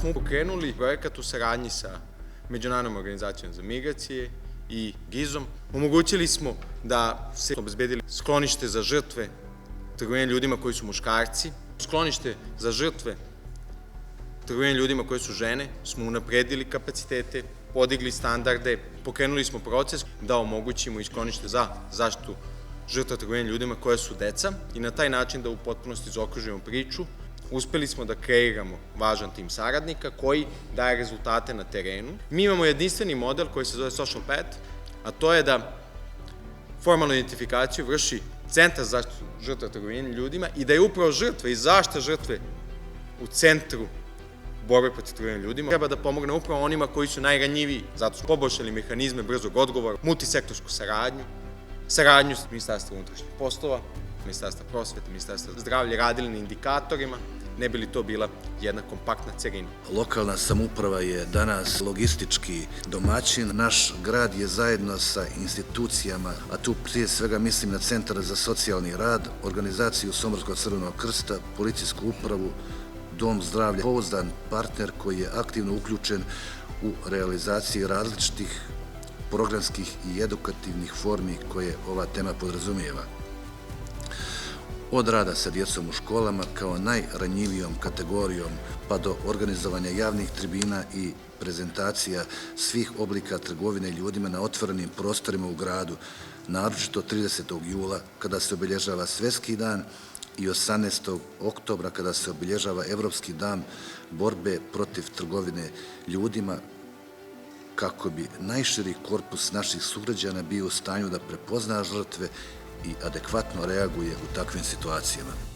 smo pokrenuli projekat u saradnji sa Međunarodnom organizacijom za migracije i GIZ-om. Omogućili smo da se obezbedili sklonište za žrtve trgovine ljudima koji su muškarci, sklonište za žrtve trgovine ljudima koje su žene, smo unapredili kapacitete, podigli standarde, pokrenuli smo proces da omogućimo i sklonište za zaštitu žrtva trgovine ljudima koje su deca i na taj način da u potpunosti zaokružimo priču. Uspeli smo da kreiramo važan tim saradnika koji daje rezultate na terenu. Mi imamo jedinstveni model koji se zove Social Path, a to je da formalnu identifikaciju vrši Centar za zaštitu žrtva trgovine ljudima i da je upravo žrtva i zaštita žrtve u centru borbe protiv trgovine ljudima. Treba da pomogne upravo onima koji su najranjiviji, zato smo poboljšali mehanizme brzog odgovora, multisektorsku saradnju s Ministarstvom unutrašnjih poslova, Ministarstva prosvete, Ministarstva zdravlja, radili na indikatorima, ne bi li to bila jedna kompaktna celina. Lokalna samouprava je danas logistički domaćin. Naš grad je zajedno sa institucijama, a tu prije svega mislim na Centar za socijalni rad, organizaciju Somborskog crvenog krsta, policijsku upravu, Dom zdravlja, pouzdan partner koji je aktivno uključen u realizaciji različitih programskih i edukativnih formi koje ova tema podrazumijeva. Od rada sa djecom u školama kao najranjivijom kategorijom pa do organizovanja javnih tribina i prezentacija svih oblika trgovine ljudima na otvorenim prostorima u gradu, naročito 30. jula kada se obilježava Svjetski dan i 18. oktobra kada se obilježava Evropski dan borbe protiv trgovine ljudima, kako bi najširi korpus naših sugrađana bio u stanju da prepozna žrtve i adekvatno reaguje u takvim situacijama.